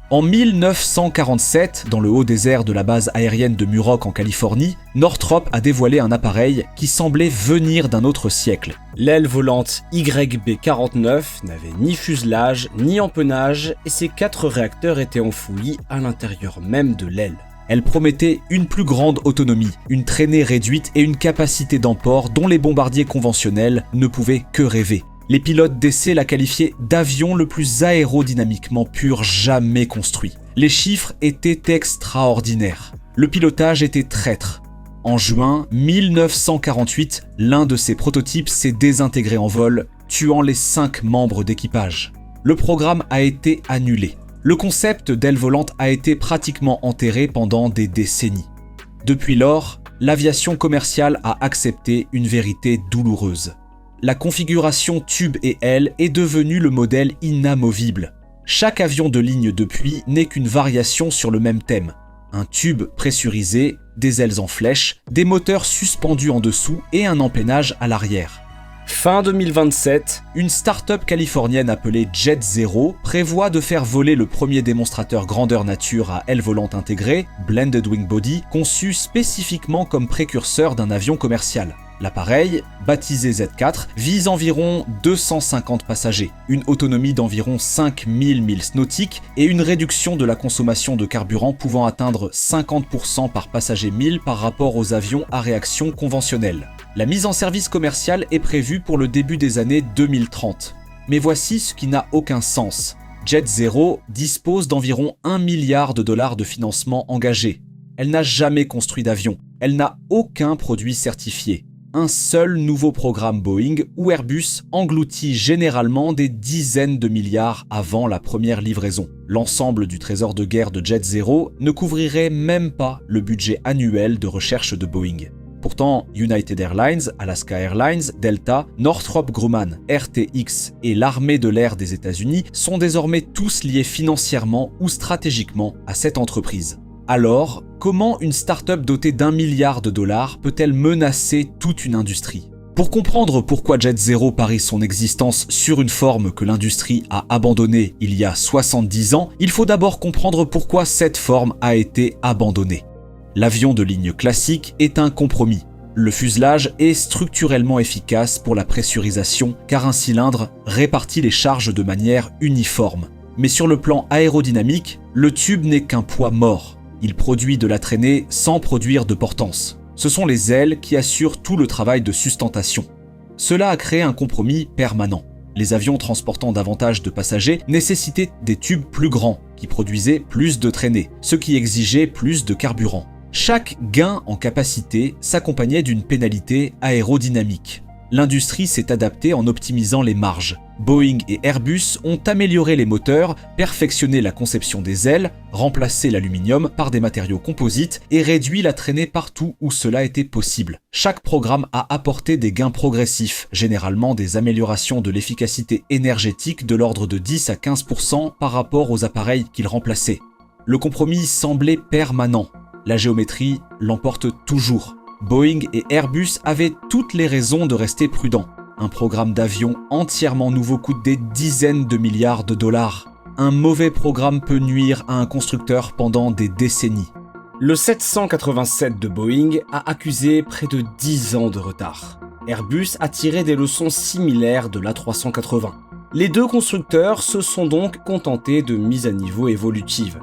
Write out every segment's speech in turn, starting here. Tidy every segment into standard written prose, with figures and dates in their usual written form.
En 1947, dans le haut désert de la base aérienne de Muroc en Californie, Northrop a dévoilé un appareil qui semblait venir d'un autre siècle. L'aile volante YB-49 n'avait ni fuselage ni empennage et ses 4 réacteurs étaient enfouis à l'intérieur même de l'aile. Elle promettait une plus grande autonomie, une traînée réduite et une capacité d'emport dont les bombardiers conventionnels ne pouvaient que rêver. Les pilotes d'essai la qualifiaient d'avion le plus aérodynamiquement pur jamais construit. Les chiffres étaient extraordinaires. Le pilotage était traître. En juin 1948, l'un de ces prototypes s'est désintégré en vol, tuant les 5 membres d'équipage. Le programme a été annulé. Le concept d'aile volante a été pratiquement enterré pendant des décennies. Depuis lors, l'aviation commerciale a accepté une vérité douloureuse. La configuration tube et aile est devenue le modèle inamovible. Chaque avion de ligne depuis n'est qu'une variation sur le même thème. Un tube pressurisé, des ailes en flèche, des moteurs suspendus en dessous et un empennage à l'arrière. Fin 2027, une start-up californienne appelée Jet Zero prévoit de faire voler le premier démonstrateur grandeur nature à aile volante intégrée, Blended Wing Body, conçu spécifiquement comme précurseur d'un avion commercial. L'appareil, baptisé Z4, vise environ 250 passagers, une autonomie d'environ 5000 milles nautiques et une réduction de la consommation de carburant pouvant atteindre 50% par passager mille par rapport aux avions à réaction conventionnels. La mise en service commerciale est prévue pour le début des années 2030. Mais voici ce qui n'a aucun sens. Jet Zero dispose d'environ $1 milliard de financement engagé. Elle n'a jamais construit d'avion. Elle n'a aucun produit certifié. Un seul nouveau programme Boeing ou Airbus engloutit généralement des dizaines de milliards avant la première livraison. L'ensemble du trésor de guerre de Jet Zero ne couvrirait même pas le budget annuel de recherche de Boeing. Pourtant, United Airlines, Alaska Airlines, Delta, Northrop Grumman, RTX et l'armée de l'air des États-Unis sont désormais tous liés financièrement ou stratégiquement à cette entreprise. Alors, comment une start-up dotée d'1 milliard de dollars peut-elle menacer toute une industrie ? Pour comprendre pourquoi Jet Zero parie son existence sur une forme que l'industrie a abandonnée il y a 70 ans, il faut d'abord comprendre pourquoi cette forme a été abandonnée. L'avion de ligne classique est un compromis. Le fuselage est structurellement efficace pour la pressurisation car un cylindre répartit les charges de manière uniforme. Mais sur le plan aérodynamique, le tube n'est qu'un poids mort. Il produit de la traînée sans produire de portance. Ce sont les ailes qui assurent tout le travail de sustentation. Cela a créé un compromis permanent. Les avions transportant davantage de passagers nécessitaient des tubes plus grands, qui produisaient plus de traînée, ce qui exigeait plus de carburant. Chaque gain en capacité s'accompagnait d'une pénalité aérodynamique. L'industrie s'est adaptée en optimisant les marges. Boeing et Airbus ont amélioré les moteurs, perfectionné la conception des ailes, remplacé l'aluminium par des matériaux composites et réduit la traînée partout où cela était possible. Chaque programme a apporté des gains progressifs, généralement des améliorations de l'efficacité énergétique de l'ordre de 10 à 15% par rapport aux appareils qu'ils remplaçaient. Le compromis semblait permanent. La géométrie l'emporte toujours. Boeing et Airbus avaient toutes les raisons de rester prudents. Un programme d'avion entièrement nouveau coûte des dizaines de milliards de dollars. Un mauvais programme peut nuire à un constructeur pendant des décennies. Le 787 de Boeing a accusé près de 10 ans de retard. Airbus a tiré des leçons similaires de l'A380. Les deux constructeurs se sont donc contentés de mises à niveau évolutives.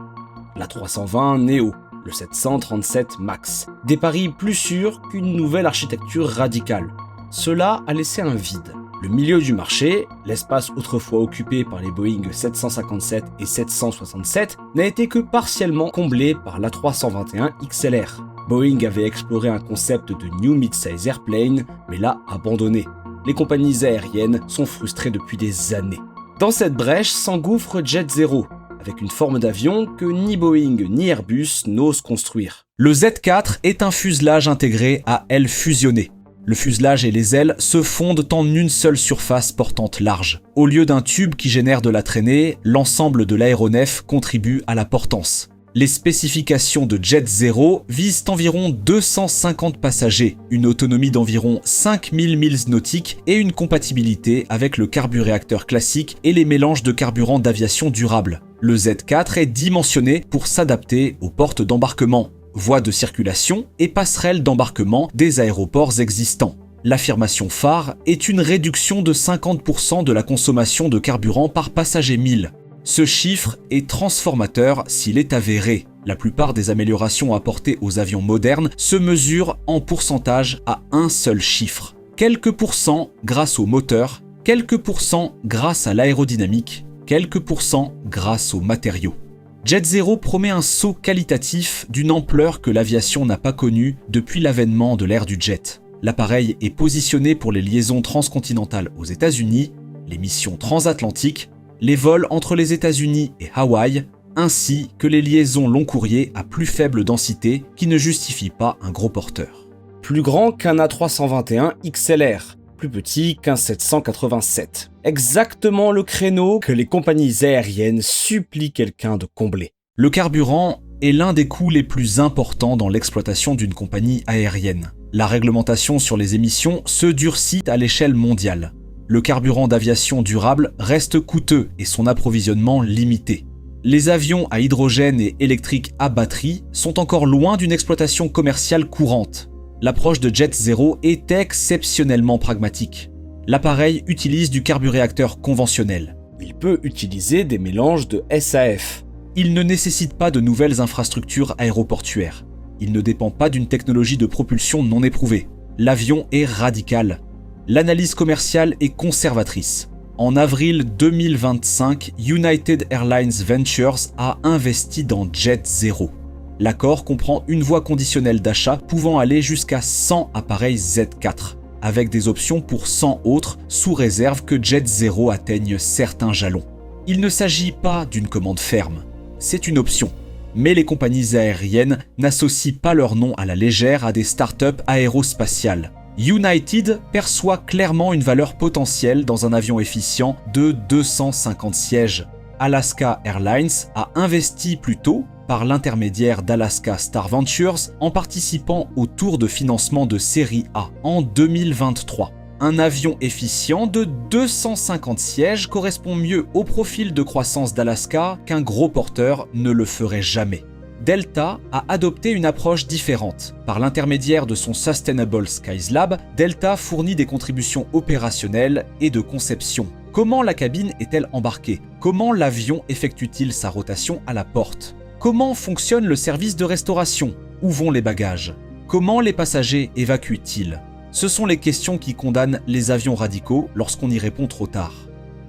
L'A320 Neo, le 737 MAX. Des paris plus sûrs qu'une nouvelle architecture radicale. Cela a laissé un vide. Le milieu du marché, l'espace autrefois occupé par les Boeing 757 et 767, n'a été que partiellement comblé par l'A321 XLR. Boeing avait exploré un concept de New Midsize Airplane, mais l'a abandonné. Les compagnies aériennes sont frustrées depuis des années. Dans cette brèche s'engouffre Jet Zero, avec une forme d'avion que ni Boeing ni Airbus n'osent construire. Le Z4 est un fuselage intégré à ailes fusionnées. Le fuselage et les ailes se fondent en une seule surface portante large. Au lieu d'un tube qui génère de la traînée, l'ensemble de l'aéronef contribue à la portance. Les spécifications de Jet Zero visent environ 250 passagers, une autonomie d'environ 5000 milles nautiques et une compatibilité avec le carburéacteur classique et les mélanges de carburant d'aviation durable. Le Z4 est dimensionné pour s'adapter aux portes d'embarquement, voies de circulation et passerelles d'embarquement des aéroports existants. L'affirmation phare est une réduction de 50% de la consommation de carburant par passager mille. Ce chiffre est transformateur s'il est avéré. La plupart des améliorations apportées aux avions modernes se mesurent en pourcentage à un seul chiffre. Quelques pourcents grâce au moteur, quelques pourcents grâce à l'aérodynamique, quelques pourcents grâce aux matériaux. Jet Zero promet un saut qualitatif d'une ampleur que l'aviation n'a pas connue depuis l'avènement de l'ère du jet. L'appareil est positionné pour les liaisons transcontinentales aux États-Unis, les missions transatlantiques, les vols entre les États-Unis et Hawaï, ainsi que les liaisons long courrier à plus faible densité qui ne justifient pas un gros porteur. Plus grand qu'un A321 XLR, plus petit qu'un 787. Exactement le créneau que les compagnies aériennes supplient quelqu'un de combler. Le carburant est l'un des coûts les plus importants dans l'exploitation d'une compagnie aérienne. La réglementation sur les émissions se durcit à l'échelle mondiale. Le carburant d'aviation durable reste coûteux et son approvisionnement limité. Les avions à hydrogène et électrique à batterie sont encore loin d'une exploitation commerciale courante. L'approche de Jet Zero est exceptionnellement pragmatique. L'appareil utilise du carburéacteur conventionnel. Il peut utiliser des mélanges de SAF. Il ne nécessite pas de nouvelles infrastructures aéroportuaires. Il ne dépend pas d'une technologie de propulsion non éprouvée. L'avion est radical. L'analyse commerciale est conservatrice. En avril 2025, United Airlines Ventures a investi dans Jet Zero. L'accord comprend une voie conditionnelle d'achat pouvant aller jusqu'à 100 appareils Z4, avec des options pour 100 autres sous réserve que Jet Zero atteigne certains jalons. Il ne s'agit pas d'une commande ferme, c'est une option. Mais les compagnies aériennes n'associent pas leur nom à la légère à des startups aérospatiales. United perçoit clairement une valeur potentielle dans un avion efficient de 250 sièges. Alaska Airlines a investi plus tôt, par l'intermédiaire d'Alaska Star Ventures, en participant au tour de financement de série A en 2023. Un avion efficient de 250 sièges correspond mieux au profil de croissance d'Alaska qu'un gros porteur ne le ferait jamais. Delta a adopté une approche différente. Par l'intermédiaire de son Sustainable Skies Lab, Delta fournit des contributions opérationnelles et de conception. Comment la cabine est-elle embarquée? Comment l'avion effectue-t-il sa rotation à la porte? Comment fonctionne le service de restauration? Où vont les bagages? Comment les passagers évacuent-ils? Ce sont les questions qui condamnent les avions radicaux lorsqu'on y répond trop tard.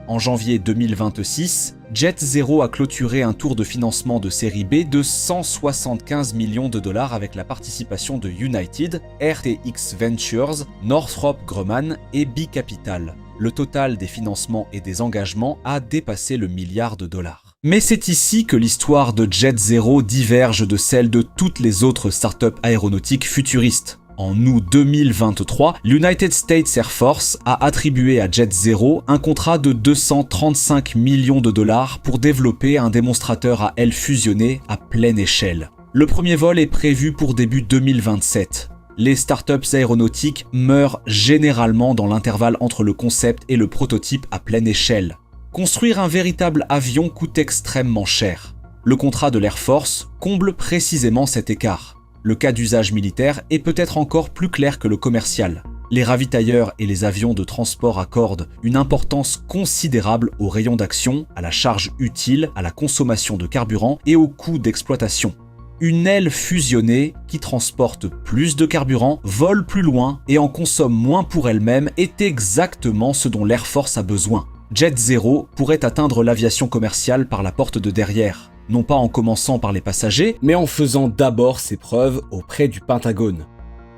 En janvier 2026, Jet Zero a clôturé un tour de financement de série B de 175 millions de dollars avec la participation de United, RTX Ventures, Northrop Grumman et B Capital. Le total des financements et des engagements a dépassé le milliard de dollars. Mais c'est ici que l'histoire de Jet Zero diverge de celle de toutes les autres startups aéronautiques futuristes. En août 2023, l'United States Air Force a attribué à Jet Zero un contrat de 235 millions de dollars pour développer un démonstrateur à ailes fusionnées à pleine échelle. Le premier vol est prévu pour début 2027. Les startups aéronautiques meurent généralement dans l'intervalle entre le concept et le prototype à pleine échelle. Construire un véritable avion coûte extrêmement cher. Le contrat de l'Air Force comble précisément cet écart. Le cas d'usage militaire est peut-être encore plus clair que le commercial. Les ravitailleurs et les avions de transport accordent une importance considérable aux rayons d'action, à la charge utile, à la consommation de carburant et au coût d'exploitation. Une aile fusionnée qui transporte plus de carburant, vole plus loin et en consomme moins pour elle-même est exactement ce dont l'Air Force a besoin. Jet Zero pourrait atteindre l'aviation commerciale par la porte de derrière. Non pas en commençant par les passagers, mais en faisant d'abord ses preuves auprès du Pentagone.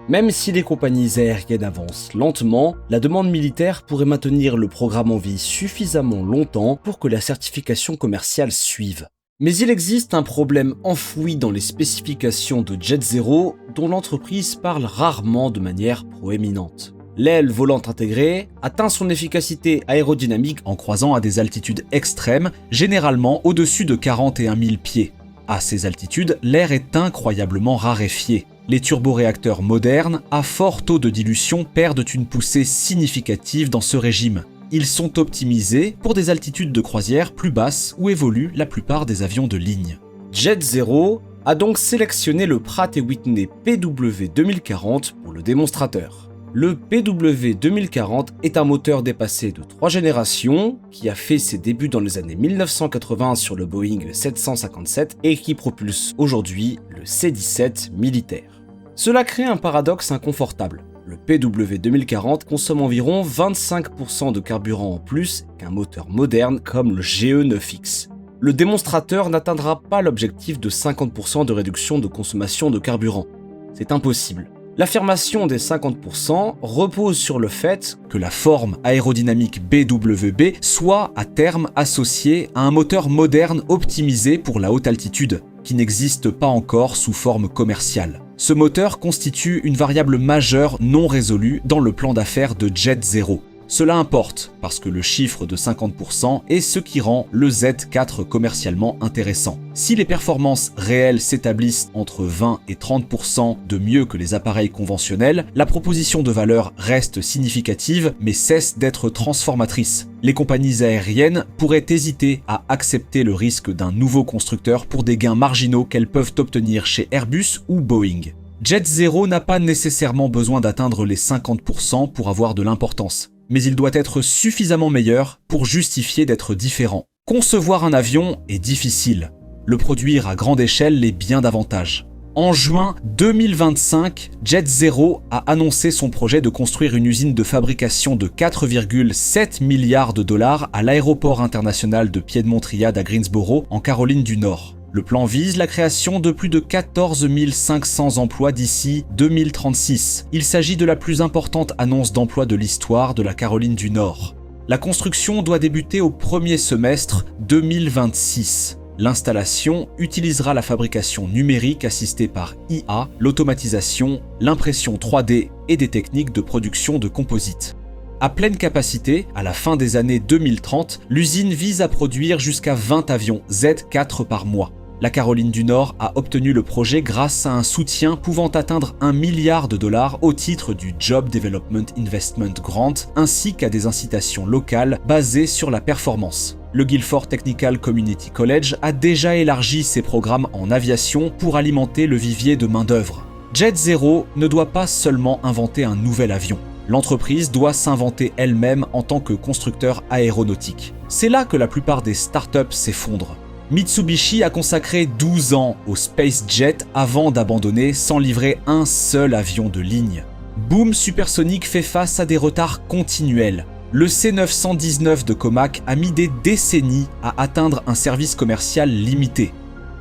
Même si les compagnies aériennes avancent lentement, la demande militaire pourrait maintenir le programme en vie suffisamment longtemps pour que la certification commerciale suive. Mais il existe un problème enfoui dans les spécifications de Jet Zero dont l'entreprise parle rarement de manière proéminente. L'aile volante intégrée atteint son efficacité aérodynamique en croisant à des altitudes extrêmes, généralement au-dessus de 41 000 pieds. À ces altitudes, l'air est incroyablement raréfié. Les turboréacteurs modernes, à fort taux de dilution, perdent une poussée significative dans ce régime. Ils sont optimisés pour des altitudes de croisière plus basses où évoluent la plupart des avions de ligne. Jet Zero a donc sélectionné le Pratt & Whitney PW 2040 pour le démonstrateur. Le PW 2040 est un moteur dépassé de 3 générations qui a fait ses débuts dans les années 1980 sur le Boeing 757 et qui propulse aujourd'hui le C-17 militaire. Cela crée un paradoxe inconfortable. Le PW 2040 consomme environ 25% de carburant en plus qu'un moteur moderne comme le GE9X. Le démonstrateur n'atteindra pas l'objectif de 50% de réduction de consommation de carburant. C'est impossible. L'affirmation des 50% repose sur le fait que la forme aérodynamique BWB soit à terme associée à un moteur moderne optimisé pour la haute altitude, qui n'existe pas encore sous forme commerciale. Ce moteur constitue une variable majeure non résolue dans le plan d'affaires de Jet Zero. Cela importe, parce que le chiffre de 50% est ce qui rend le Z4 commercialement intéressant. Si les performances réelles s'établissent entre 20 et 30% de mieux que les appareils conventionnels, la proposition de valeur reste significative mais cesse d'être transformatrice. Les compagnies aériennes pourraient hésiter à accepter le risque d'un nouveau constructeur pour des gains marginaux qu'elles peuvent obtenir chez Airbus ou Boeing. Jet Zero n'a pas nécessairement besoin d'atteindre les 50% pour avoir de l'importance, mais il doit être suffisamment meilleur pour justifier d'être différent. Concevoir un avion est difficile. Le produire à grande échelle l'est bien davantage. En juin 2025, Jet Zero a annoncé son projet de construire une usine de fabrication de 4,7 milliards de dollars à l'aéroport international de Piedmont-Triad à Greensboro, en Caroline du Nord. Le plan vise la création de plus de 14 500 emplois d'ici 2036. Il s'agit de la plus importante annonce d'emploi de l'histoire de la Caroline du Nord. La construction doit débuter au premier semestre 2026. L'installation utilisera la fabrication numérique assistée par IA, l'automatisation, l'impression 3D et des techniques de production de composites. À pleine capacité, à la fin des années 2030, l'usine vise à produire jusqu'à 20 avions Z4 par mois. La Caroline du Nord a obtenu le projet grâce à un soutien pouvant atteindre 1 milliard de dollars au titre du Job Development Investment Grant, ainsi qu'à des incitations locales basées sur la performance. Le Guilford Technical Community College a déjà élargi ses programmes en aviation pour alimenter le vivier de main-d'œuvre. Jet Zero ne doit pas seulement inventer un nouvel avion. L'entreprise doit s'inventer elle-même en tant que constructeur aéronautique. C'est là que la plupart des startups s'effondrent. Mitsubishi a consacré 12 ans au SpaceJet avant d'abandonner sans livrer un seul avion de ligne. Boom Supersonic fait face à des retards continuels. Le C919 de Comac a mis des décennies à atteindre un service commercial limité.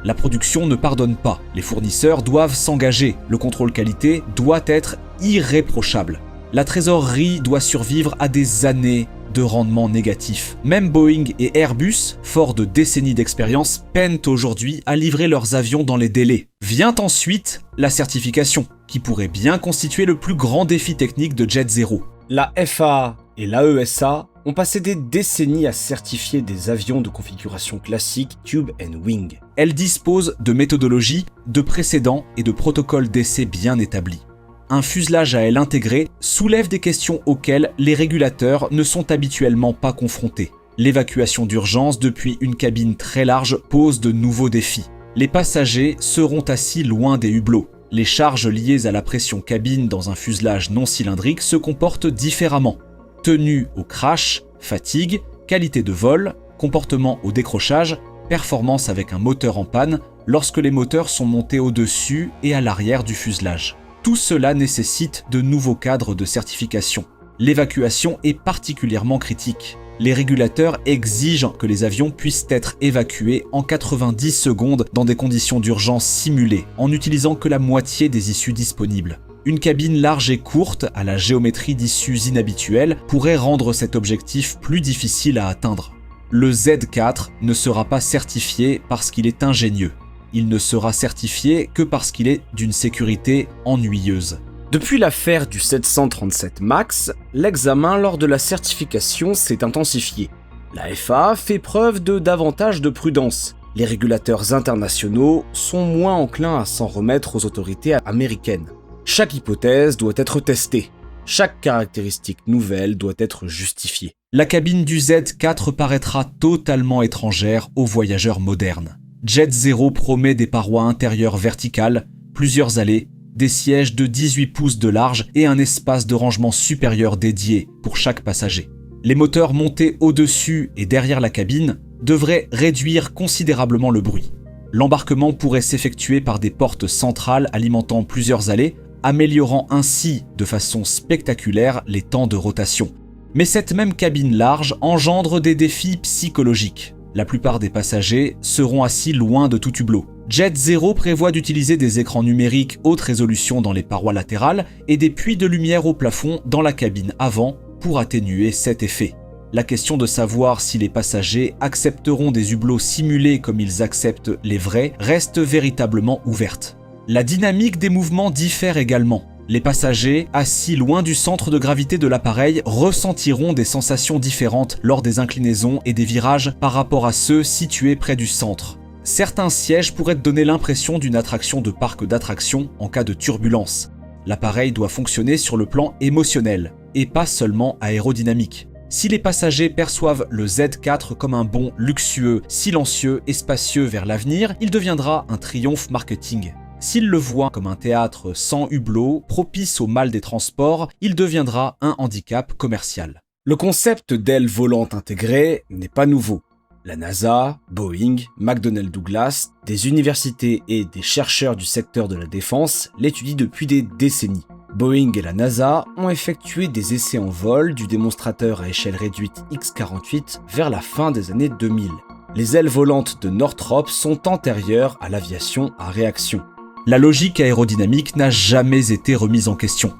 La production ne pardonne pas, les fournisseurs doivent s'engager, le contrôle qualité doit être irréprochable. La trésorerie doit survivre à des années de rendement négatif. Même Boeing et Airbus, forts de décennies d'expérience, peinent aujourd'hui à livrer leurs avions dans les délais. Vient ensuite la certification, qui pourrait bien constituer le plus grand défi technique de Jet Zero. La FAA et l'AESA ont passé des décennies à certifier des avions de configuration classique Tube and Wing. Elles disposent de méthodologies, de précédents et de protocoles d'essai bien établis. Un fuselage à aile intégrée soulève des questions auxquelles les régulateurs ne sont habituellement pas confrontés. L'évacuation d'urgence depuis une cabine très large pose de nouveaux défis. Les passagers seront assis loin des hublots. Les charges liées à la pression cabine dans un fuselage non cylindrique se comportent différemment. Tenue au crash, fatigue, qualité de vol, comportement au décrochage, performance avec un moteur en panne lorsque les moteurs sont montés au-dessus et à l'arrière du fuselage. Tout cela nécessite de nouveaux cadres de certification. L'évacuation est particulièrement critique. Les régulateurs exigent que les avions puissent être évacués en 90 secondes dans des conditions d'urgence simulées, en n'utilisant que la moitié des issues disponibles. Une cabine large et courte, à la géométrie d'issues inhabituelles, pourrait rendre cet objectif plus difficile à atteindre. Le Z4 ne sera pas certifié parce qu'il est ingénieux. Il ne sera certifié que parce qu'il est d'une sécurité ennuyeuse. Depuis l'affaire du 737 MAX, l'examen lors de la certification s'est intensifié. La FAA fait preuve de davantage de prudence. Les régulateurs internationaux sont moins enclins à s'en remettre aux autorités américaines. Chaque hypothèse doit être testée. Chaque caractéristique nouvelle doit être justifiée. La cabine du Z4 paraîtra totalement étrangère aux voyageurs modernes. Jet Zero promet des parois intérieures verticales, plusieurs allées, des sièges de 18 pouces de large et un espace de rangement supérieur dédié pour chaque passager. Les moteurs montés au-dessus et derrière la cabine devraient réduire considérablement le bruit. L'embarquement pourrait s'effectuer par des portes centrales alimentant plusieurs allées, améliorant ainsi de façon spectaculaire les temps de rotation. Mais cette même cabine large engendre des défis psychologiques. La plupart des passagers seront assis loin de tout hublot. Jet Zero prévoit d'utiliser des écrans numériques haute résolution dans les parois latérales et des puits de lumière au plafond dans la cabine avant pour atténuer cet effet. La question de savoir si les passagers accepteront des hublots simulés comme ils acceptent les vrais reste véritablement ouverte. La dynamique des mouvements diffère également. Les passagers, assis loin du centre de gravité de l'appareil, ressentiront des sensations différentes lors des inclinaisons et des virages par rapport à ceux situés près du centre. Certains sièges pourraient donner l'impression d'une attraction de parc d'attractions en cas de turbulence. L'appareil doit fonctionner sur le plan émotionnel, et pas seulement aérodynamique. Si les passagers perçoivent le Z4 comme un bond luxueux, silencieux et spacieux vers l'avenir, il deviendra un triomphe marketing. S'ils le voient comme un théâtre sans hublot, propice au mal des transports, il deviendra un handicap commercial. Le concept d'aile volante intégrée n'est pas nouveau. La NASA, Boeing, McDonnell Douglas, des universités et des chercheurs du secteur de la défense l'étudient depuis des décennies. Boeing et la NASA ont effectué des essais en vol du démonstrateur à échelle réduite X-48 vers la fin des années 2000. Les ailes volantes de Northrop sont antérieures à l'aviation à réaction. La logique aérodynamique n'a jamais été remise en question.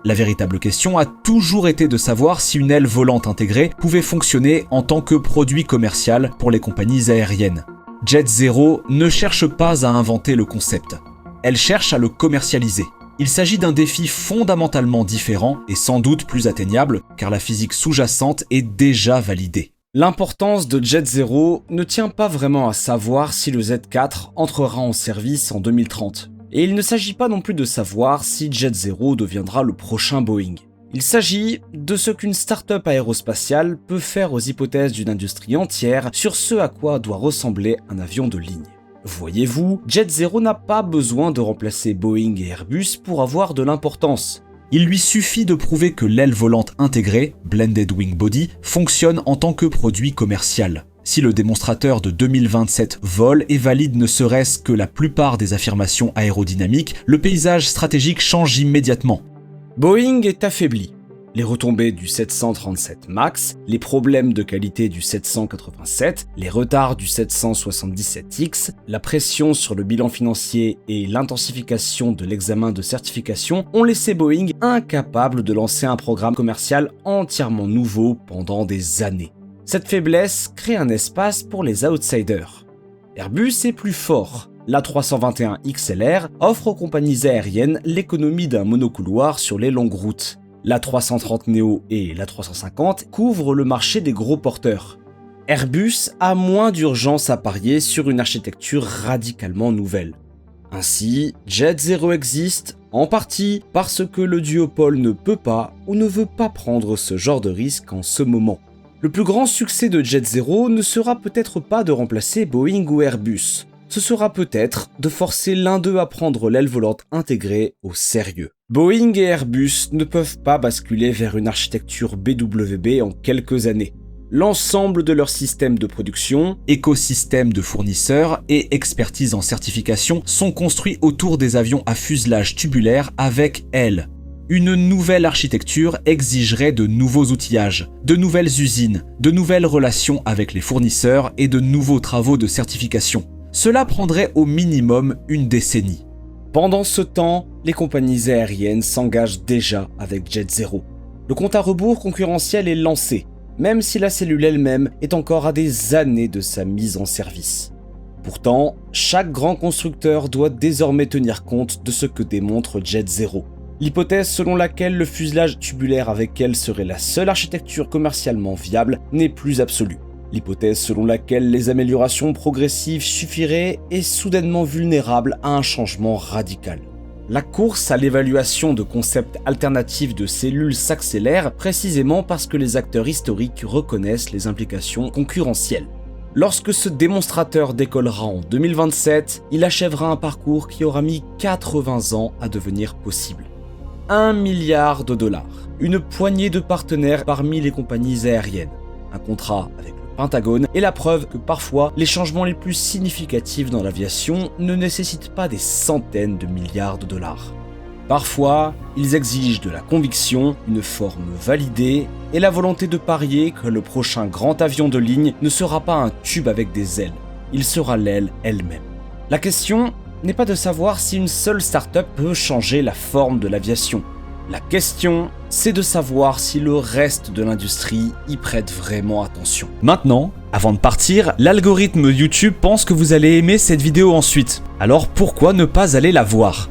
La véritable question a toujours été de savoir si une aile volante intégrée pouvait fonctionner en tant que produit commercial pour les compagnies aériennes. Jet Zero ne cherche pas à inventer le concept. Elle cherche à le commercialiser. Il s'agit d'un défi fondamentalement différent et sans doute plus atteignable car la physique sous-jacente est déjà validée. L'importance de Jet Zero ne tient pas vraiment à savoir si le Z4 entrera en service en 2030. Et il ne s'agit pas non plus de savoir si Jet Zero deviendra le prochain Boeing. Il s'agit de ce qu'une start-up aérospatiale peut faire aux hypothèses d'une industrie entière sur ce à quoi doit ressembler un avion de ligne. Voyez-vous, Jet Zero n'a pas besoin de remplacer Boeing et Airbus pour avoir de l'importance. Il lui suffit de prouver que l'aile volante intégrée, Blended Wing Body, fonctionne en tant que produit commercial. Si le démonstrateur de 2027 vole et valide ne serait-ce que la plupart des affirmations aérodynamiques, le paysage stratégique change immédiatement. Boeing est affaibli. Les retombées du 737 MAX, les problèmes de qualité du 787, les retards du 777X, la pression sur le bilan financier et l'intensification de l'examen de certification ont laissé Boeing incapable de lancer un programme commercial entièrement nouveau pendant des années. Cette faiblesse crée un espace pour les outsiders. Airbus est plus fort. L'A321 XLR offre aux compagnies aériennes l'économie d'un monocouloir sur les longues routes. L'A330neo et l'A350 couvrent le marché des gros porteurs. Airbus a moins d'urgence à parier sur une architecture radicalement nouvelle. Ainsi, Jet Zero existe, en partie parce que le duopole ne peut pas ou ne veut pas prendre ce genre de risque en ce moment. Le plus grand succès de Jet Zero ne sera peut-être pas de remplacer Boeing ou Airbus. Ce sera peut-être de forcer l'un d'eux à prendre l'aile volante intégrée au sérieux. Boeing et Airbus ne peuvent pas basculer vers une architecture BWB en quelques années. L'ensemble de leur système de production, écosystème de fournisseurs et expertise en certification sont construits autour des avions à fuselage tubulaire avec ailes. Une nouvelle architecture exigerait de nouveaux outillages, de nouvelles usines, de nouvelles relations avec les fournisseurs et de nouveaux travaux de certification. Cela prendrait au minimum une décennie. Pendant ce temps, les compagnies aériennes s'engagent déjà avec Jet Zero. Le compte à rebours concurrentiel est lancé, même si la cellule elle-même est encore à des années de sa mise en service. Pourtant, chaque grand constructeur doit désormais tenir compte de ce que démontre Jet Zero. L'hypothèse selon laquelle le fuselage tubulaire avec aile serait la seule architecture commercialement viable n'est plus absolue. L'hypothèse selon laquelle les améliorations progressives suffiraient est soudainement vulnérable à un changement radical. La course à l'évaluation de concepts alternatifs de cellules s'accélère précisément parce que les acteurs historiques reconnaissent les implications concurrentielles. Lorsque ce démonstrateur décollera en 2027, il achèvera un parcours qui aura mis 80 ans à devenir possible. 1 milliard de dollars, une poignée de partenaires parmi les compagnies aériennes, un contrat avec le Pentagone et la preuve que parfois les changements les plus significatifs dans l'aviation ne nécessitent pas des centaines de milliards de dollars. Parfois, ils exigent de la conviction, une forme validée et la volonté de parier que le prochain grand avion de ligne ne sera pas un tube avec des ailes, il sera l'aile elle-même. La question n'est pas de savoir si une seule start-up peut changer la forme de l'aviation. La question, c'est de savoir si le reste de l'industrie y prête vraiment attention. Maintenant, avant de partir, l'algorithme YouTube pense que vous allez aimer cette vidéo ensuite. Alors pourquoi ne pas aller la voir ?